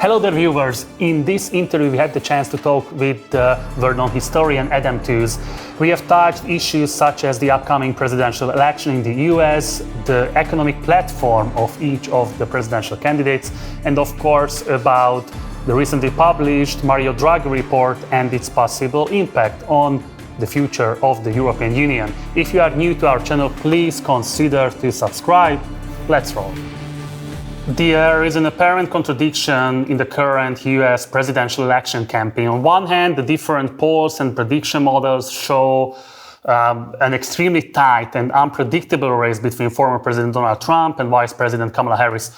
Hello there, viewers. In this interview, we had the chance to talk with the well-known historian Adam Tooze. We have touched issues such as the upcoming presidential election in the US, the economic platform of each of the presidential candidates, and of course about the recently published Mario Draghi report and its possible impact on the future of the European Union. If you are new to our channel, please consider to subscribe. Let's roll. There is an apparent contradiction in the current US presidential election campaign. On one hand, the different polls and prediction models show an extremely tight and unpredictable race between former President Donald Trump and Vice President Kamala Harris.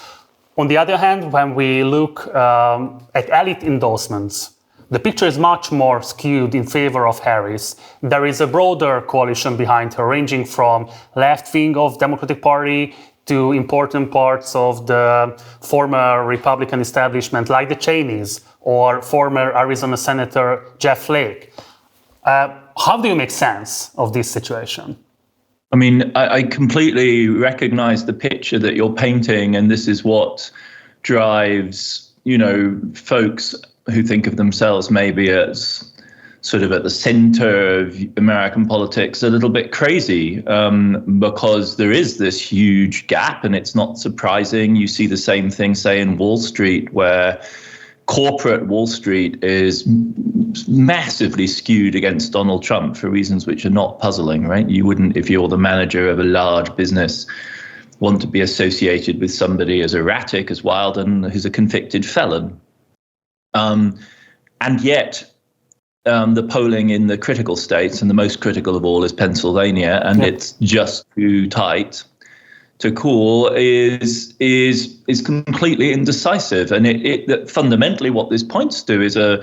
On the other hand, when we look at elite endorsements, the picture is much more skewed in favor of Harris. There is a broader coalition behind her, ranging from left wing of Democratic Party to important parts of the former Republican establishment, like the Cheneys or former Arizona Senator Jeff Flake. How do you make sense of this situation? I mean, I completely recognize the picture that you're painting, and this is what drives, folks who think of themselves maybe as sort of at the center of American politics a little bit crazy, because there is this huge gap, and it's not surprising. You see the same thing, say, in Wall Street, where corporate Wall Street is massively skewed against Donald Trump for reasons which are not puzzling, right? You wouldn't, if you're the manager of a large business, want to be associated with somebody as erratic, as wild, and who's a convicted felon. And yet, the polling in the critical states, and the most critical of all is Pennsylvania, and it's just too tight to call, is completely indecisive. And it fundamentally what this points to is a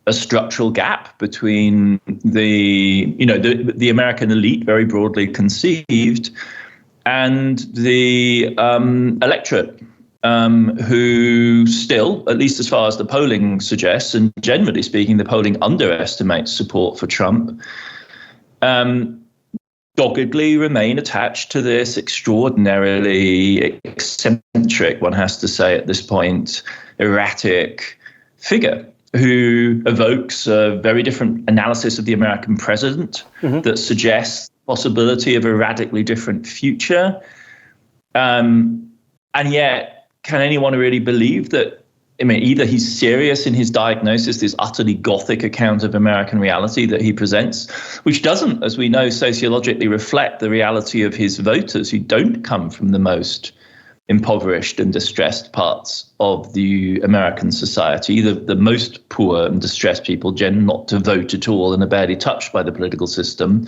structural gap between the American elite, very broadly conceived, and the electorate, who still, at least as far as the polling suggests, and generally speaking, the polling underestimates support for Trump, doggedly remain attached to this extraordinarily eccentric, one has to say at this point, erratic figure who evokes a very different analysis of the American president that suggests the possibility of a radically different future. And yet, can anyone really believe that? I mean, either he's serious in his diagnosis, this utterly gothic account of American reality that he presents, which doesn't, as we know, sociologically reflect the reality of his voters who don't come from the most impoverished and distressed parts of the American society. The most poor and distressed people tend not to vote at all and are barely touched by the political system.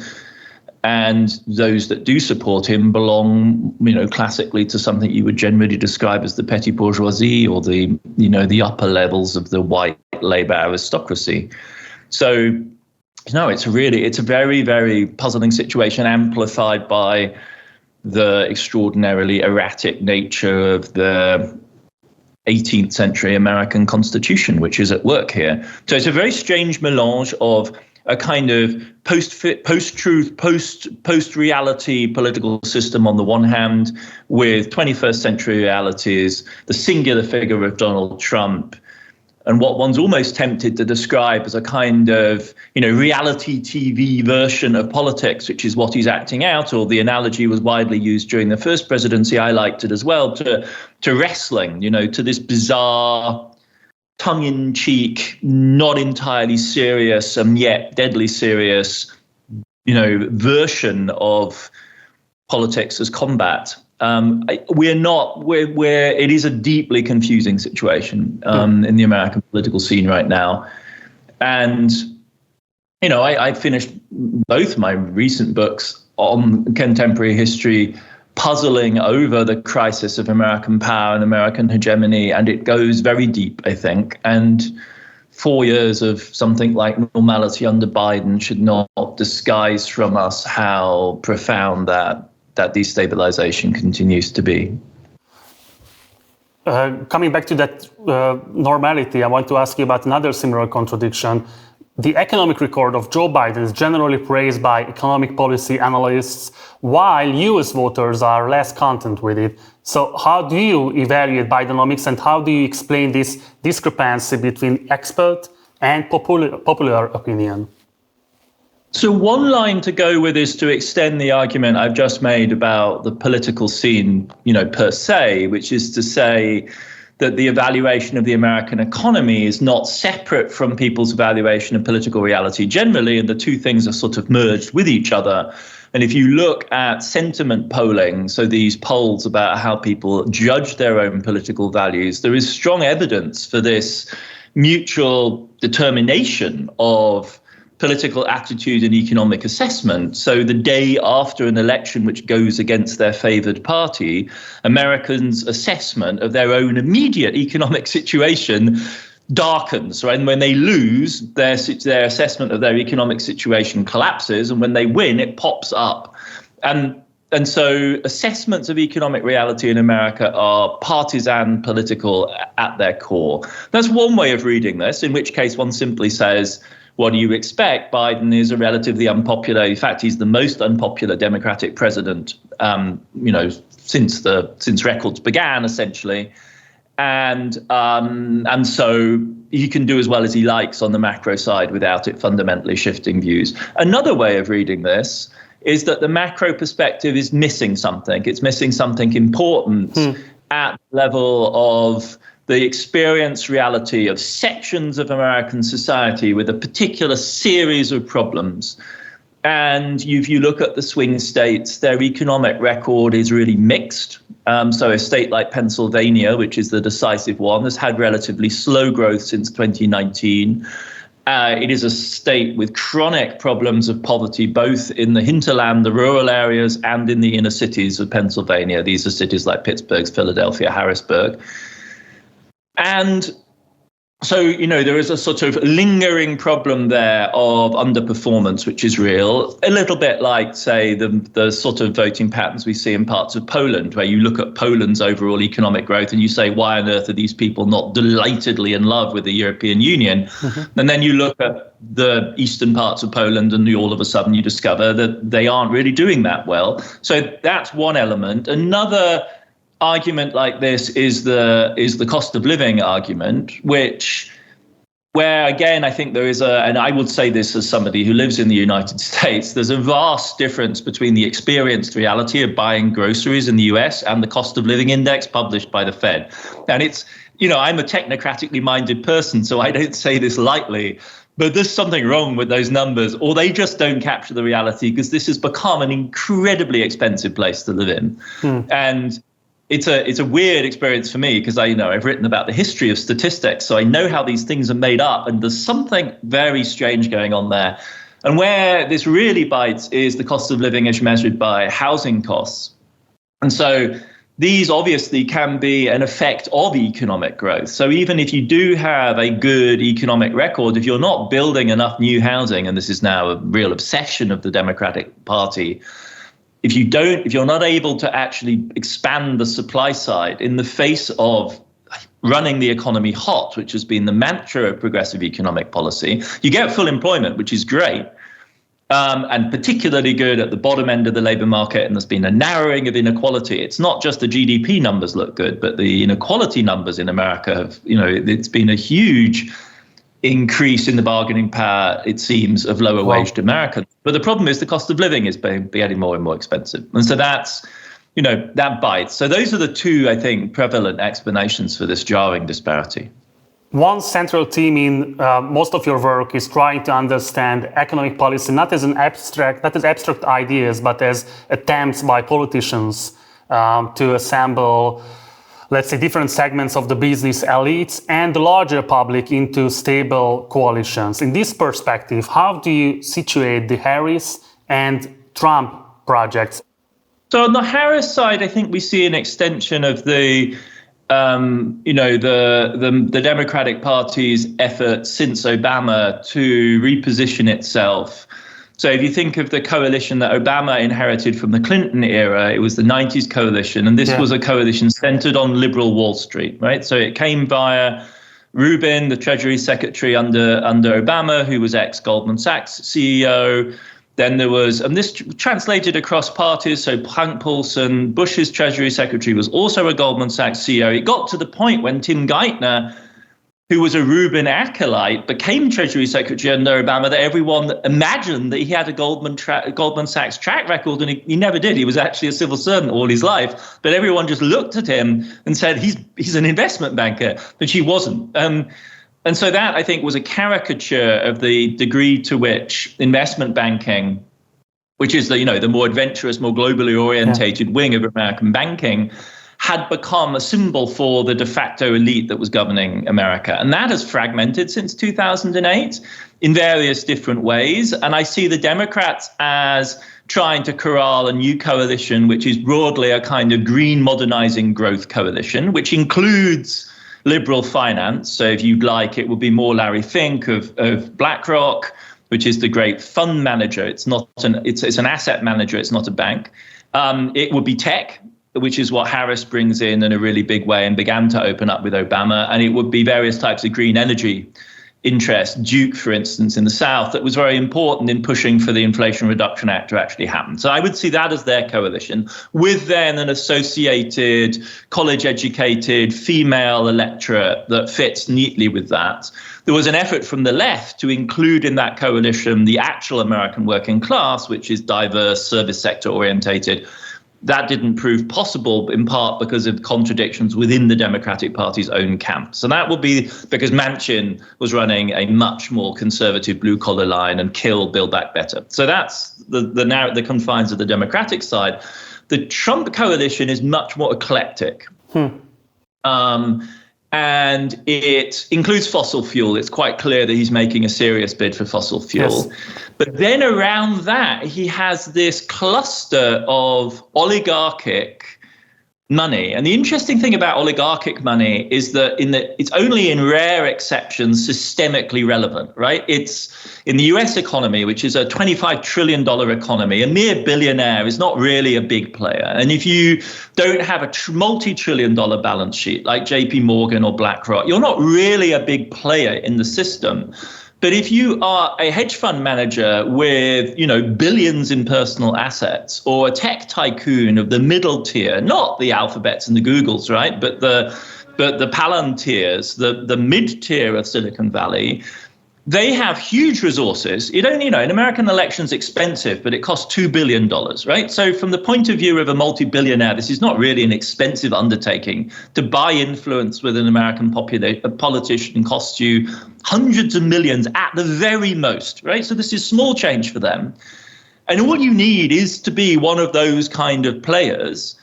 And those that do support him belong, classically to something you would generally describe as the petty bourgeoisie, or the upper levels of the white labor aristocracy. So, it's a very, very puzzling situation, amplified by the extraordinarily erratic nature of the 18th century American Constitution, which is at work here. So it's a very strange melange of a kind of post-truth, post-reality political system on the one hand, with 21st century realities, the singular figure of Donald Trump, and what one's almost tempted to describe as a kind of, reality TV version of politics, which is what he's acting out, or the analogy was widely used during the first presidency, I liked it as well, to wrestling, to this bizarre, tongue-in-cheek, not entirely serious and yet deadly serious, version of politics as combat. It is a deeply confusing situation in the American political scene right now. And, I finished both my recent books on contemporary history puzzling over the crisis of American power and American hegemony, and it goes very deep, I think. And 4 years of something like normality under Biden should not disguise from us how profound that destabilization continues to be. Coming back to that normality, I want to ask you about another similar contradiction. The economic record of Joe Biden is generally praised by economic policy analysts, while US voters are less content with it. So how do you evaluate Bidenomics, and how do you explain this discrepancy between expert and popular opinion? So one line to go with is to extend the argument I've just made about the political scene, per se, which is to say that the evaluation of the American economy is not separate from people's evaluation of political reality generally, and the two things are sort of merged with each other. And if you look at sentiment polling, so these polls about how people judge their own political values, there is strong evidence for this mutual determination of political attitude and economic assessment. So the day after an election which goes against their favoured party, Americans' assessment of their own immediate economic situation darkens, right? And when they lose, their assessment of their economic situation collapses, and when they win, it pops up. And so assessments of economic reality in America are partisan political at their core. That's one way of reading this, in which case one simply says, what do you expect? Biden is a relatively unpopular, in fact, he's the most unpopular Democratic president, since records began, essentially. And so he can do as well as he likes on the macro side without it fundamentally shifting views. Another way of reading this is that the macro perspective is missing something. It's missing something important at the level of the experience reality of sections of American society with a particular series of problems. And if you look at the swing states, their economic record is really mixed. So a state like Pennsylvania, which is the decisive one, has had relatively slow growth since 2019. It is a state with chronic problems of poverty, both in the hinterland, the rural areas, and in the inner cities of Pennsylvania. These are cities like Pittsburgh, Philadelphia, Harrisburg. And so, there is a sort of lingering problem there of underperformance, which is real, a little bit like, say, the sort of voting patterns we see in parts of Poland, where you look at Poland's overall economic growth and you say, why on earth are these people not delightedly in love with the European Union? Mm-hmm. And then you look at the eastern parts of Poland and all of a sudden you discover that they aren't really doing that well. So that's one element. Another argument like this is the cost of living argument, where again I think there is and I would say this as somebody who lives in the United States, there's a vast difference between the experienced reality of buying groceries in the US and the cost of living index published by the Fed. And it's, I'm a technocratically minded person, so I don't say this lightly, but there's something wrong with those numbers, or they just don't capture the reality, because this has become an incredibly expensive place to live in. And it's a weird experience for me, because I've written about the history of statistics, so I know how these things are made up, and there's something very strange going on there. And where this really bites is the cost of living as measured by housing costs. And so these obviously can be an effect of economic growth. So even if you do have a good economic record, if you're not building enough new housing, and this is now a real obsession of the Democratic Party, if you're not able to actually expand the supply side in the face of running the economy hot, which has been the mantra of progressive economic policy, you get full employment, which is great, and particularly good at the bottom end of the labour market. And there's been a narrowing of inequality. It's not just the GDP numbers look good, but the inequality numbers in America have, it's been a huge increase in the bargaining power, it seems, of lower waged Americans. But the problem is the cost of living is getting more and more expensive. And so that's, that bites. So those are the two, I think, prevalent explanations for this jarring disparity. One central theme in most of your work is trying to understand economic policy, not as abstract ideas, but as attempts by politicians to assemble, let's say, different segments of the business elites and the larger public into stable coalitions. In this perspective, how do you situate the Harris and Trump projects? So on the Harris side, I think we see an extension of the Democratic Party's effort since Obama to reposition itself. So if you think of the coalition that Obama inherited from the Clinton era, it was the 90s coalition. And this was a coalition centered on liberal Wall Street, right? So it came via Rubin, the Treasury Secretary under Obama, who was ex-Goldman Sachs CEO. Then there was, and this translated across parties, so Frank Paulson, Bush's Treasury Secretary, was also a Goldman Sachs CEO. It got to the point when Tim Geithner, who was a Rubin acolyte, became Treasury Secretary under Obama, that everyone imagined that he had a Goldman Sachs track record, and he never did. He was actually a civil servant all his life, but everyone just looked at him and said, he's an investment banker, but he wasn't. And so that, I think, was a caricature of the degree to which investment banking, which is the more adventurous, more globally orientated wing of American banking, had become a symbol for the de facto elite that was governing America. And that has fragmented since 2008 in various different ways. And I see the Democrats as trying to corral a new coalition, which is broadly a kind of green modernizing growth coalition, which includes liberal finance. So if you'd like, it would be more Larry Fink of BlackRock, which is the great fund manager. It's an asset manager. It's not a bank. It would be tech, which is what Harris brings in a really big way and began to open up with Obama. And it would be various types of green energy interest. Duke, for instance, in the South, that was very important in pushing for the Inflation Reduction Act to actually happen. So I would see that as their coalition, with then an associated college-educated female electorate that fits neatly with that. There was an effort from the left to include in that coalition the actual American working class, which is diverse, service sector orientated. That didn't prove possible, in part because of contradictions within the Democratic Party's own camp. So that would be because Manchin was running a much more conservative blue-collar line and kill Build Back Better. So that's the confines of the Democratic side. The Trump coalition is much more eclectic. And it includes fossil fuel. It's quite clear that he's making a serious bid for fossil fuel. Yes. But then around that, he has this cluster of oligarchic money. And the interesting thing about oligarchic money is that it's only in rare exceptions systemically relevant, right? It's in the US economy, which is a $25 trillion economy, a mere billionaire is not really a big player. And if you don't have a multi-trillion dollar balance sheet like JP Morgan or BlackRock, you're not really a big player in the system. But if you are a hedge fund manager with, billions in personal assets, or a tech tycoon of the middle tier, not the Alphabets and the Googles, right, but the Palantirs, the mid tier of Silicon Valley, they have huge resources. An American election's expensive, but it costs $2 billion, right? So from the point of view of a multi-billionaire, this is not really an expensive undertaking. To buy influence with an American politician costs you hundreds of millions at the very most, right? So this is small change for them. And all you need is to be one of those kind of players,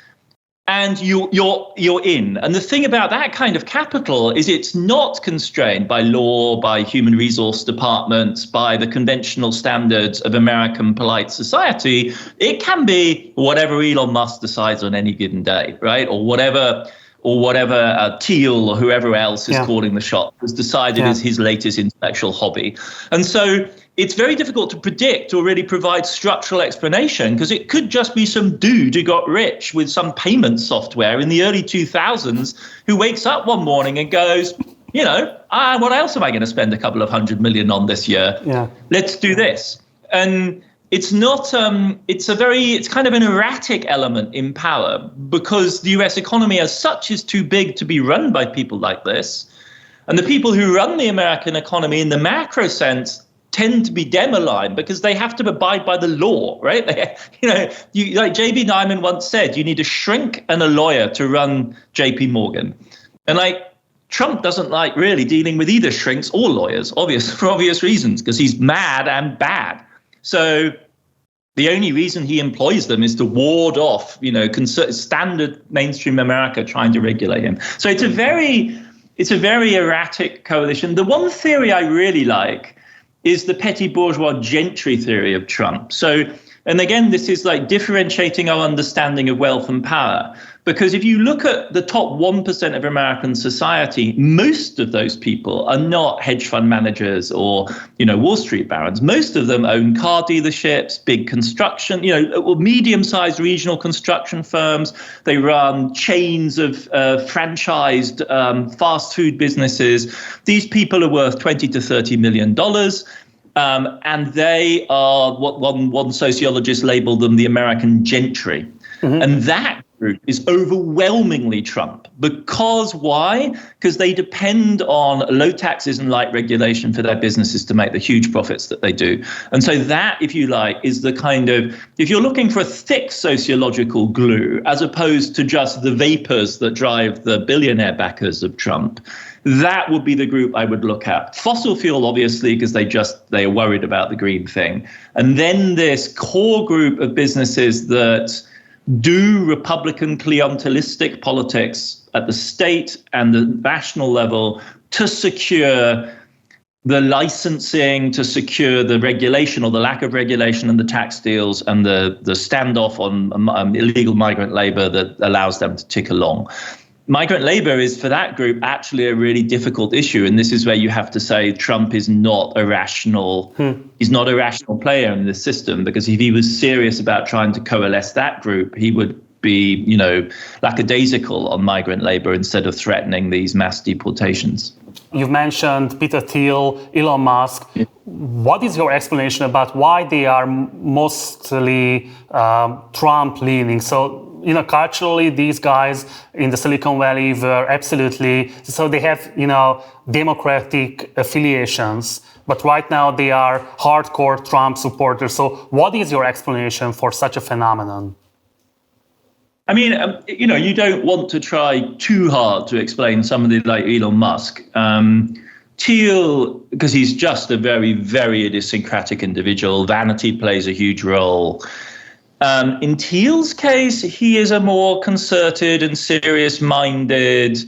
and you're in. And the thing about that kind of capital is it's not constrained by law, by human resource departments, by the conventional standards of American polite society. It can be whatever Elon Musk decides on any given day, right? Or whatever Thiel or whoever else is calling the shot has decided is his latest intellectual hobby. And so it's very difficult to predict or really provide structural explanation, because it could just be some dude who got rich with some payment software in the early 2000s who wakes up one morning and goes, what else am I going to spend a couple of $100 million on this year? Let's do this. And it's not, it's kind of an erratic element in power, because the US economy as such is too big to be run by people like this. And the people who run the American economy in the macro sense tend to be dem-aligned because they have to abide by the law, right? Like JB Nyman once said, you need a shrink and a lawyer to run JP Morgan. And Trump doesn't like really dealing with either shrinks or lawyers, for obvious reasons, because he's mad and bad. So the only reason he employs them is to ward off, standard mainstream America trying to regulate him. So it's a very erratic coalition. The one theory I really like is the petty bourgeois gentry theory of Trump. So And again, this is like differentiating our understanding of wealth and power. Because if you look at the top 1% of American society, most of those people are not hedge fund managers or, Wall Street barons. Most of them own car dealerships, big construction, medium-sized regional construction firms. They run chains of franchised fast food businesses. These people are worth $20 to $30 million. And they are what one sociologist labeled them the American gentry. Mm-hmm. And that group is overwhelmingly Trump. Because why? Because they depend on low taxes and light regulation for their businesses to make the huge profits that they do. And so that, if you like, is the kind of, if you're looking for a thick sociological glue, as opposed to just the vapors that drive the billionaire backers of Trump, that would be the group I would look at. Fossil fuel, obviously, because they are worried about the green thing. And then this core group of businesses that do Republican clientelistic politics at the state and the national level to secure the licensing, to secure the regulation or the lack of regulation and the tax deals and the standoff on illegal migrant labor that allows them to tick along. Migrant labor is, for that group, actually a really difficult issue. And this is where you have to say Trump is not a rational, he's not a rational player in this system, because if he was serious about trying to coalesce that group, he would be, lackadaisical on migrant labor instead of threatening these mass deportations. You've mentioned Peter Thiel, Elon Musk. Yeah. What is your explanation about why they are mostly Trump-leaning? So, culturally, these guys in the Silicon Valley were absolutely, so they have, Democratic affiliations, but right now they are hardcore Trump supporters. So what is your explanation for such a phenomenon? I mean, you don't want to try too hard to explain somebody like Elon Musk. Thiel, because he's just a very, very idiosyncratic individual. Vanity plays a huge role. In Thiel's case, he is a more concerted and serious-minded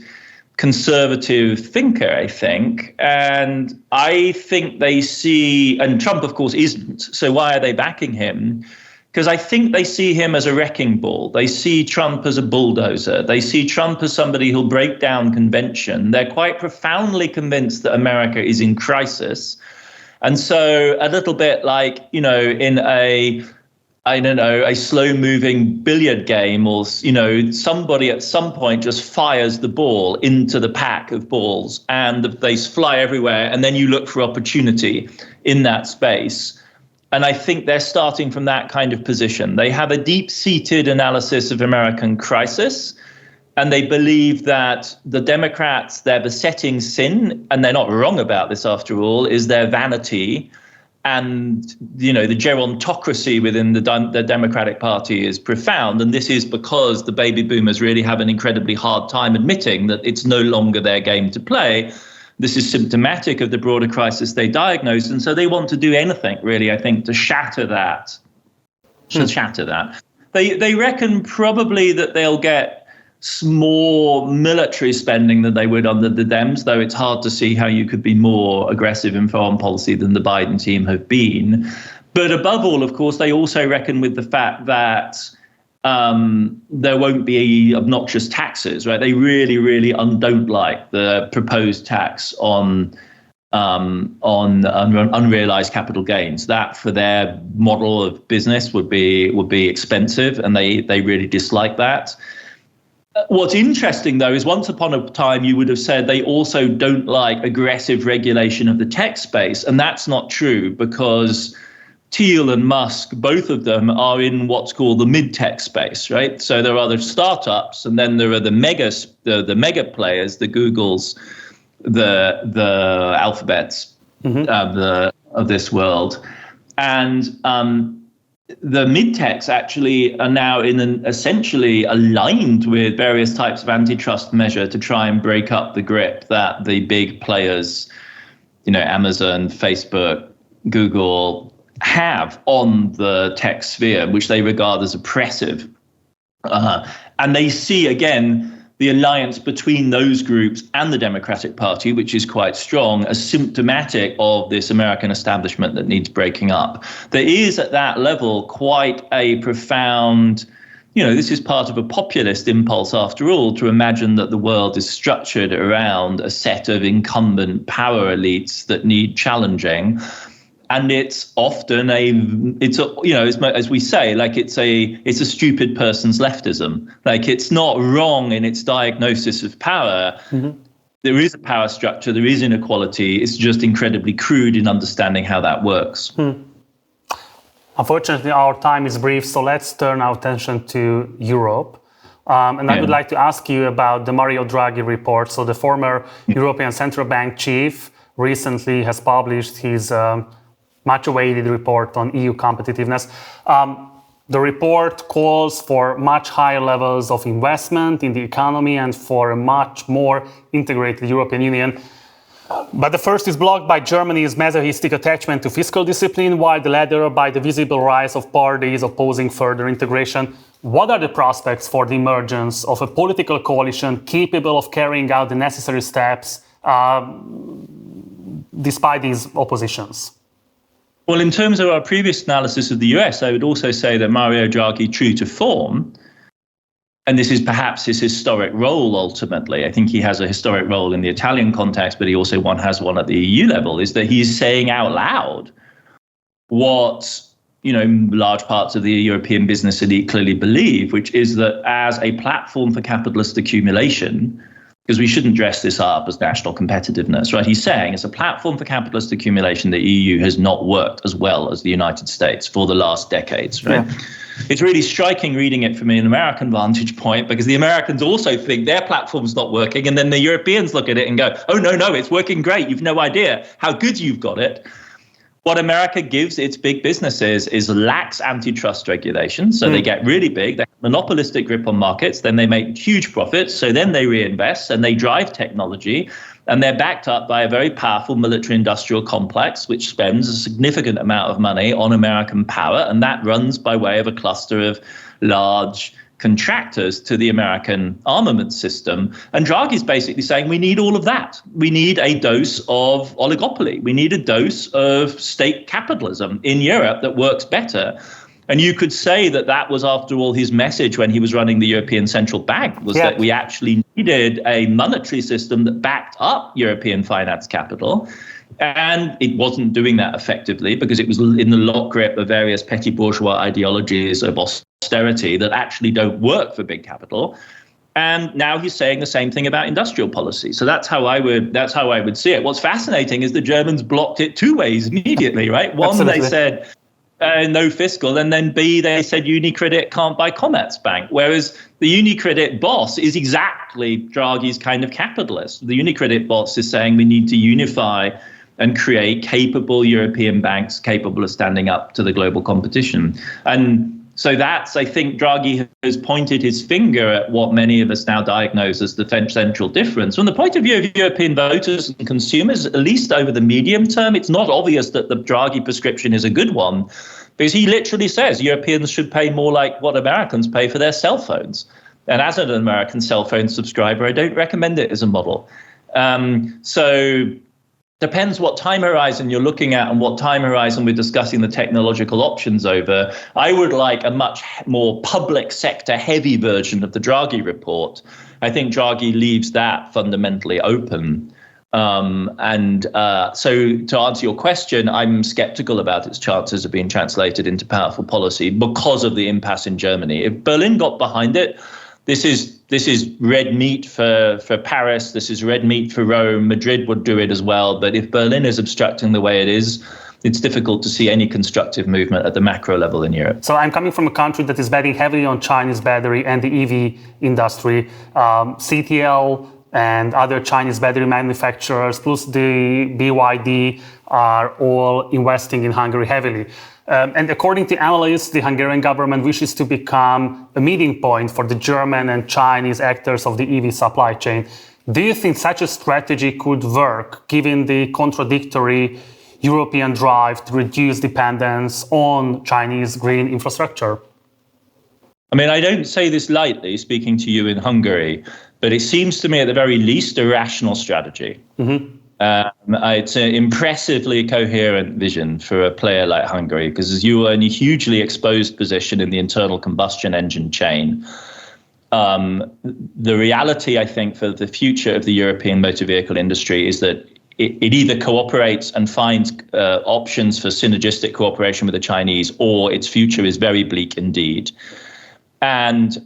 conservative thinker, I think. And I think they see, and Trump, of course, isn't. So why are they backing him? Because I think they see him as a wrecking ball. They see Trump as a bulldozer. They see Trump as somebody who'll break down convention. They're quite profoundly convinced that America is in crisis. And so a little bit like, in a slow-moving billiard game, or, somebody at some point just fires the ball into the pack of balls and they fly everywhere, and then you look for opportunity in that space. And I think they're starting from that kind of position. They have a deep-seated analysis of American crisis, and they believe that the Democrats, their besetting sin, and they're not wrong about this after all, is their vanity. And, the gerontocracy within the Democratic Party is profound. And this is because the baby boomers really have an incredibly hard time admitting that it's no longer their game to play. This is symptomatic of the broader crisis they diagnosed. And so they want to do anything, really, I think, to shatter that. They reckon probably that they'll get more military spending than they would under the Dems, though it's hard to see how you could be more aggressive in foreign policy than the Biden team have been. But above all, of course, they also reckon with the fact that there won't be obnoxious taxes, right? They really, really don't like the proposed tax on unrealized capital gains. That, for their model of business, would be expensive, and they really dislike that. What's interesting, though, is once upon a time you would have said they also don't like aggressive regulation of the tech space. And that's not true, because Thiel and Musk, both of them, are in what's called the mid-tech space, right? So there are the startups, and then there are the mega players, the Googles, the Alphabets of this world. And the mid-techs actually are now essentially aligned with various types of antitrust measure to try and break up the grip that the big players, Amazon, Facebook, Google, have on the tech sphere, which they regard as oppressive. And they see, again, the alliance between those groups and the Democratic Party, which is quite strong, as symptomatic of this American establishment that needs breaking up. There is at that level quite a profound, this is part of a populist impulse, after all, to imagine that the world is structured around a set of incumbent power elites that need challenging. And it's often as we say, like it's a stupid person's leftism. Like it's not wrong in its diagnosis of power. Mm-hmm. There is a power structure, there is inequality. It's just incredibly crude in understanding how that works. Unfortunately, our time is brief, so let's turn our attention to Europe. I would like to ask you about the Mario Draghi report. So the former European Central Bank chief recently has published his much-awaited report on EU competitiveness. The report calls for much higher levels of investment in the economy and for a much more integrated European Union. But the first is blocked by Germany's masochistic attachment to fiscal discipline, while the latter by the visible rise of parties opposing further integration. What are the prospects for the emergence of a political coalition capable of carrying out the necessary steps despite these oppositions? Well, in terms of our previous analysis of the US, I would also say that Mario Draghi, true to form, and this is perhaps his historic role ultimately, I think he has a historic role in the Italian context, but he also has one at the EU level, is that he's saying out loud what, large parts of the European business elite clearly believe, which is that as a platform for capitalist accumulation, because we shouldn't dress this up as national competitiveness, right? He's saying as a platform for capitalist accumulation, the EU has not worked as well as the United States for the last decades, right? Yeah. It's really striking reading it from an American vantage point, because the Americans also think their platform's not working, and then the Europeans look at it and go, oh, no, it's working great. You've no idea how good you've got it. What America gives its big businesses is lax antitrust regulation. So they get really big, they have monopolistic grip on markets, then they make huge profits. So then they reinvest and they drive technology. And they're backed up by a very powerful military industrial complex, which spends a significant amount of money on American power. And that runs by way of a cluster of large contractors to the American armament system. And Draghi's basically saying we need all of that. We need a dose of oligopoly. We need a dose of state capitalism in Europe that works better. And you could say that that was, after all, his message when he was running the European Central Bank, was that we actually needed a monetary system that backed up European finance capital. And it wasn't doing that effectively because it was in the lock grip of various petty bourgeois ideologies of austerity that actually don't work for big capital. And now he's saying the same thing about industrial policy. So that's how I would see it. What's fascinating is the Germans blocked it two ways immediately, right? One, Absolutely. They said no fiscal, and then B, they said UniCredit can't buy Commerzbank, whereas the UniCredit boss is exactly Draghi's kind of capitalist. The UniCredit boss is saying we need to unify and create capable European banks capable of standing up to the global competition. And so that's, I think, Draghi has pointed his finger at what many of us now diagnose as the central difference. From the point of view of European voters and consumers, at least over the medium term, it's not obvious that the Draghi prescription is a good one, because he literally says Europeans should pay more like what Americans pay for their cell phones. And as an American cell phone subscriber, I don't recommend it as a model. So depends what time horizon you're looking at and what time horizon we're discussing the technological options over. I would like a much more public sector heavy version of the Draghi report. I think Draghi leaves that fundamentally open. So to answer your question, I'm skeptical about its chances of being translated into powerful policy because of the impasse in Germany. If Berlin got behind it, this is red meat for Paris. This is red meat for Rome. Madrid would do it as well. But if Berlin is obstructing the way it is, it's difficult to see any constructive movement at the macro level in Europe. So I'm coming from a country that is betting heavily on Chinese battery and the EV industry. CTL and other Chinese battery manufacturers, plus the BYD, are all investing in Hungary heavily. And according to analysts, the Hungarian government wishes to become a meeting point for the German and Chinese actors of the EV supply chain. Do you think such a strategy could work, given the contradictory European drive to reduce dependence on Chinese green infrastructure? I mean, I don't say this lightly, speaking to you in Hungary, but it seems to me at the very least a rational strategy. It's an impressively coherent vision for a player like Hungary, because you are in a hugely exposed position in the internal combustion engine chain. The reality, I think, for the future of the European motor vehicle industry is that it either cooperates and finds options for synergistic cooperation with the Chinese, or its future is very bleak indeed. And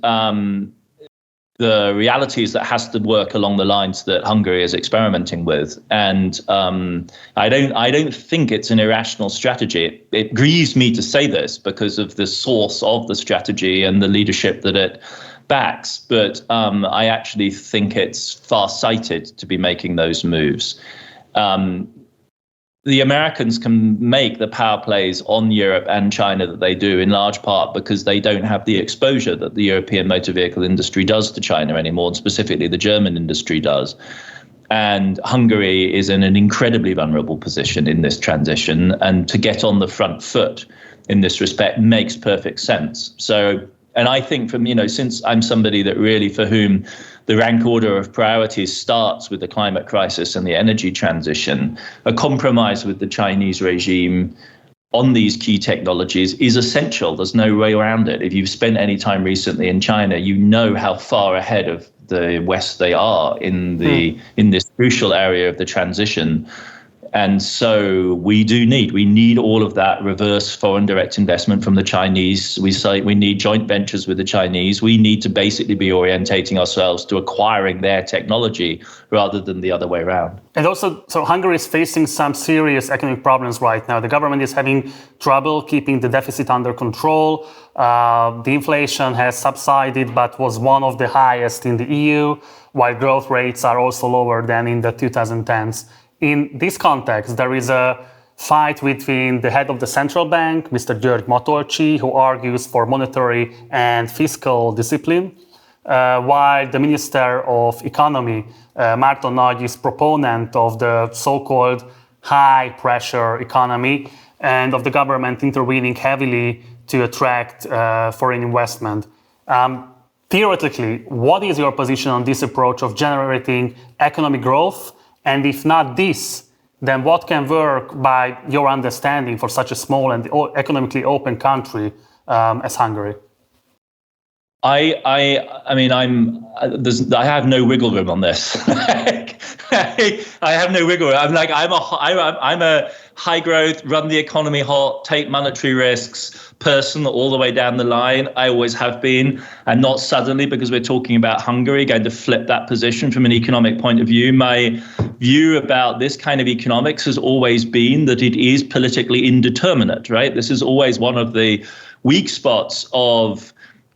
the reality is that has to work along the lines that Hungary is experimenting with. And I don't think it's an irrational strategy. It grieves me to say this because of the source of the strategy and the leadership that it backs. But I actually think it's far-sighted to be making those moves. The Americans can make the power plays on Europe and China that they do in large part because they don't have the exposure that the European motor vehicle industry does to China anymore, and specifically the German industry does. And Hungary is in an incredibly vulnerable position in this transition, and to get on the front foot in this respect makes perfect sense. So, and I think since I'm somebody that really for whom the rank order of priorities starts with the climate crisis and the energy transition, a compromise with the Chinese regime on these key technologies is essential. There's no way around it. If you've spent any time recently in China, you know how far ahead of the West they are in this crucial area of the transition. And so we need all of that reverse foreign direct investment from the Chinese. We need joint ventures with the Chinese. We need to basically be orientating ourselves to acquiring their technology rather than the other way around. And also, so Hungary is facing some serious economic problems right now. The government is having trouble keeping the deficit under control. The inflation has subsided, but was one of the highest in the EU, while growth rates are also lower than in the 2010s. In this context, there is a fight between the head of the central bank, Mr. György Matolcsy, who argues for monetary and fiscal discipline, while the Minister of Economy, Márton Nagy, is proponent of the so-called high-pressure economy and of the government intervening heavily to attract foreign investment. Theoretically, what is your position on this approach of generating economic growth? And if not this, then what can work by your understanding for such a small and economically open country as Hungary? I have no wiggle room on this. I have no wiggle room. I'm a high growth, run the economy hot, take monetary risks person all the way down the line. I always have been, and not suddenly because we're talking about Hungary, going to flip that position from an economic point of view. My view about this kind of economics has always been that it is politically indeterminate, right? This is always one of the weak spots of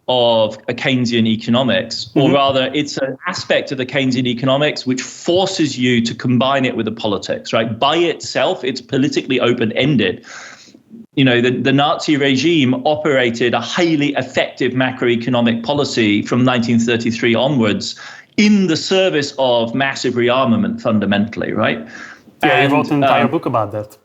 a Keynesian economics, or rather it's an aspect of the Keynesian economics which forces you to combine it with the politics, right? By itself, it's politically open-ended. The Nazi regime operated a highly effective macroeconomic policy from 1933 onwards in the service of massive rearmament fundamentally, right? Yeah, you wrote an entire book about that.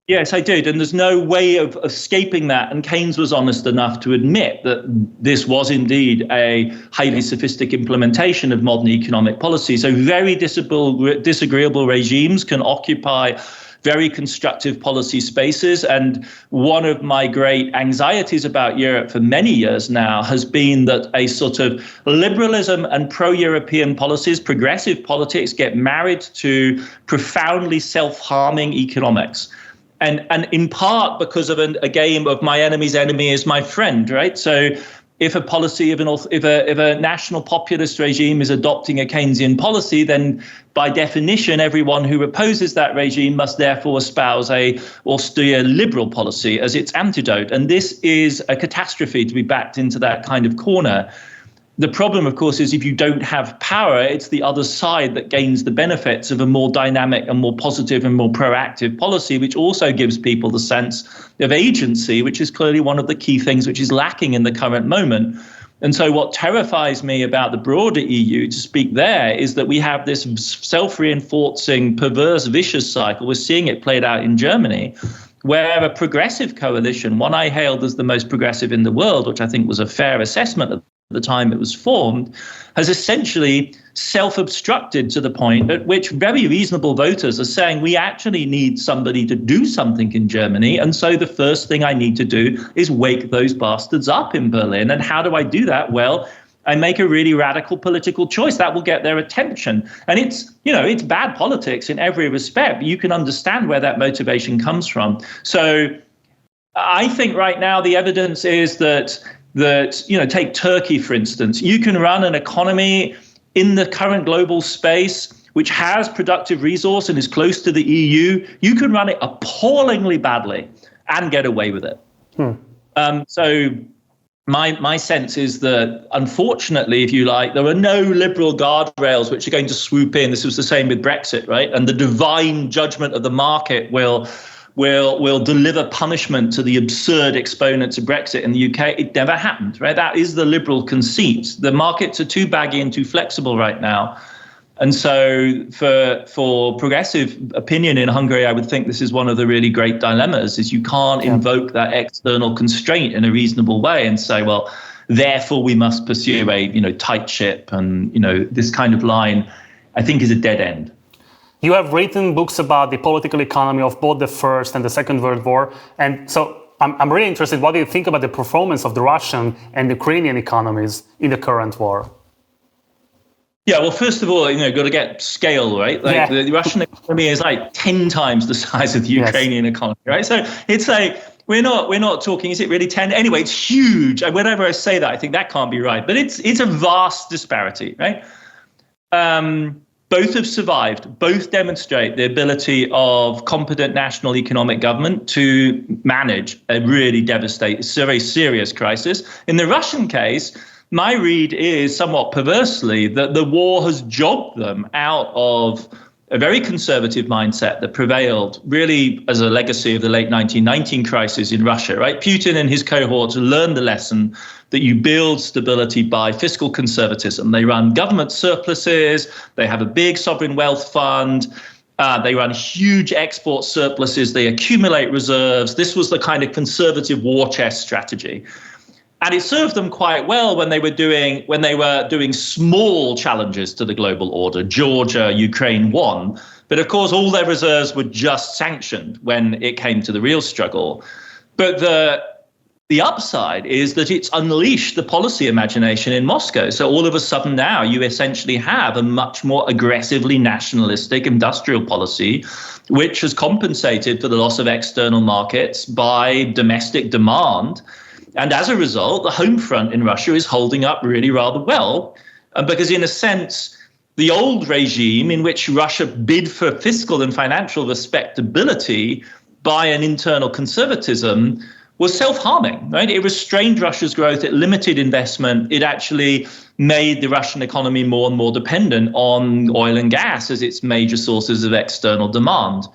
Yes, I did. And there's no way of escaping that. And Keynes was honest enough to admit that this was indeed a highly sophisticated implementation of modern economic policy. So very disagreeable regimes can occupy very constructive policy spaces. And one of my great anxieties about Europe for many years now has been that a sort of liberalism and pro-European policies, progressive politics, get married to profoundly self-harming economics. And in part because of a game of my enemy's enemy is my friend, right? So if a national populist regime is adopting a Keynesian policy, then by definition, everyone who opposes that regime must therefore espouse a austere liberal policy as its antidote. And this is a catastrophe to be backed into that kind of corner. The problem, of course, is if you don't have power, it's the other side that gains the benefits of a more dynamic and more positive and more proactive policy, which also gives people the sense of agency, which is clearly one of the key things which is lacking in the current moment. And so what terrifies me about the broader EU, to speak there, is that we have this self-reinforcing, perverse, vicious cycle. We're seeing it played out in Germany, where a progressive coalition, one I hailed as the most progressive in the world, which I think was a fair assessment of the time it was formed, has essentially self-obstructed to the point at which very reasonable voters are saying we actually need somebody to do something in Germany. And so the first thing I need to do is wake those bastards up in Berlin. And how do I do that? Well, I make a really radical political choice that will get their attention. And it's bad politics in every respect. But you can understand where that motivation comes from. So I think right now the evidence is that take Turkey, for instance. You can run an economy in the current global space which has productive resource and is close to the EU. You can run it appallingly badly and get away with it. So my sense is that, unfortunately, if you like, there are no liberal guardrails which are going to swoop in. This was the same with Brexit, right? And the divine judgment of the market will deliver punishment to the absurd exponents of Brexit in the UK. It never happened, right? That is the liberal conceit. The markets are too baggy and too flexible right now. And so for progressive opinion in Hungary, I would think this is one of the really great dilemmas, is you can't invoke that external constraint in a reasonable way and say, well, therefore we must pursue a tight ship, and this kind of line, I think, is a dead end. You have written books about the political economy of both the First and the Second World War. And so I'm really interested, what do you think about the performance of the Russian and Ukrainian economies in the current war? Yeah, well, first of all, got to get scale, right? The Russian economy is like 10 times the size of the Ukrainian economy, right? So it's we're not talking, is it really 10? Anyway, it's huge. And whenever I say that, I think that can't be right. But it's a vast disparity, right? Both have survived. Both demonstrate the ability of competent national economic government to manage a really devastating, very serious crisis. In the Russian case, my read is somewhat perversely that the war has jobbed them out of a very conservative mindset that prevailed really as a legacy of the late 1919 crisis in Russia, right? Putin and his cohorts learned the lesson that you build stability by fiscal conservatism. They run government surpluses, they have a big sovereign wealth fund, they run huge export surpluses, they accumulate reserves. This was the kind of conservative war chest strategy. And it served them quite well when they were doing small challenges to the global order. Georgia, Ukraine won. But of course, all their reserves were just sanctioned when it came to the real struggle. But the upside is that it's unleashed the policy imagination in Moscow. So all of a sudden now you essentially have a much more aggressively nationalistic industrial policy, which has compensated for the loss of external markets by domestic demand. And as a result, the home front in Russia is holding up really rather well, because in a sense, the old regime in which Russia bid for fiscal and financial respectability by an internal conservatism was self-harming, right? It restrained Russia's growth, it limited investment, it actually made the Russian economy more and more dependent on oil and gas as its major sources of external demand.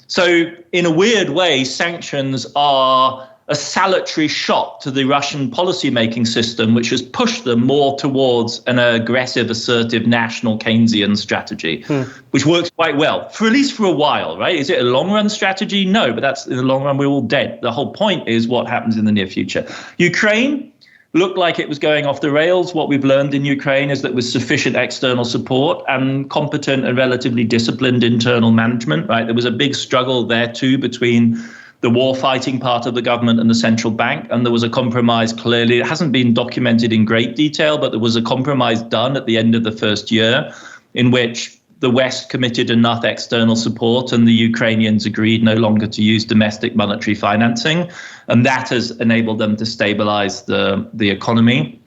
So in a weird way, sanctions are a salutary shock to the Russian policymaking system, which has pushed them more towards an aggressive, assertive, national Keynesian strategy, which works quite well, for at least for a while, right? Is it a long-run strategy? No, but that's in the long run, we're all dead. The whole point is what happens in the near future. Ukraine looked like it was going off the rails. What we've learned in Ukraine is that with sufficient external support and competent and relatively disciplined internal management, right, there was a big struggle there too between the war-fighting part of the government and the central bank, and there was a compromise clearly. It hasn't been documented in great detail, but there was a compromise done at the end of the first year in which the West committed enough external support and the Ukrainians agreed no longer to use domestic monetary financing, and that has enabled them to stabilize the economy.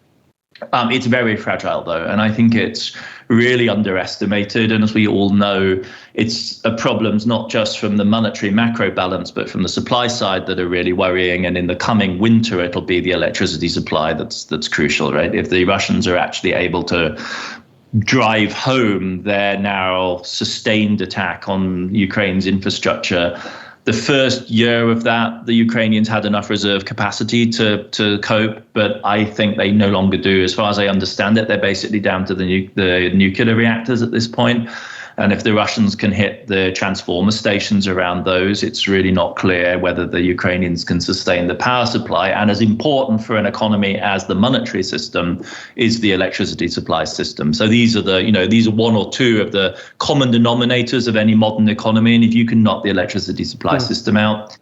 It's very fragile, though, and I think it's really underestimated. And as we all know, it's a problems not just from the monetary macro balance, but from the supply side that are really worrying. And in the coming winter, it'll be the electricity supply that's crucial, right? If the Russians are actually able to drive home their now sustained attack on Ukraine's infrastructure, the first year of that, the Ukrainians had enough reserve capacity to cope, but I think they no longer do. As far as I understand it, they're basically down to the nuclear reactors at this point. And if the Russians can hit the transformer stations around those, it's really not clear whether the Ukrainians can sustain the power supply. And as important for an economy as the monetary system is the electricity supply system. So these are one or two of the common denominators of any modern economy. And if you can knock the electricity supply system out,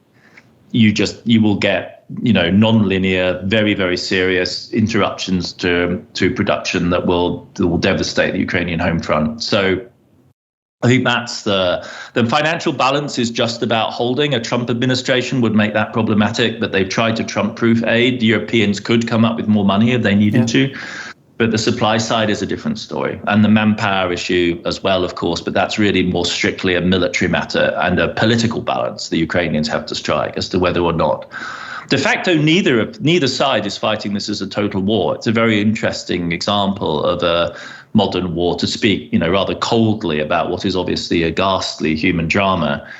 you will get non-linear, very, very serious interruptions to production that will devastate the Ukrainian home front. So I think that's the financial balance is just about holding. A Trump administration would make that problematic, but they've tried to Trump-proof aid. The Europeans could come up with more money if they needed to. But the supply side is a different story. And the manpower issue as well, of course, but that's really more strictly a military matter and a political balance the Ukrainians have to strike as to whether or not. De facto, neither side is fighting this as a total war. It's a very interesting example of a modern war to speak, rather coldly about what is obviously a ghastly human drama.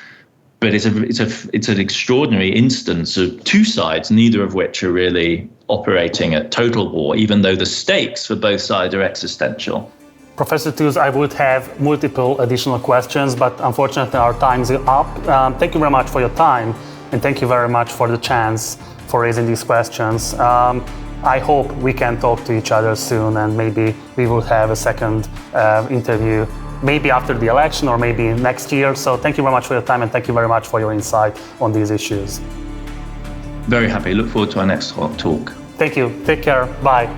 But it's an extraordinary instance of two sides, neither of which are really operating at total war, even though the stakes for both sides are existential. Professor Tooze, I would have multiple additional questions, but unfortunately our time is up. Thank you very much for your time, and thank you very much for the chance for raising these questions. I hope we can talk to each other soon, and maybe we will have a second interview, maybe after the election or maybe next year. So thank you very much for your time, and thank you very much for your insight on these issues. Very happy. Look forward to our next talk. Thank you. Take care. Bye.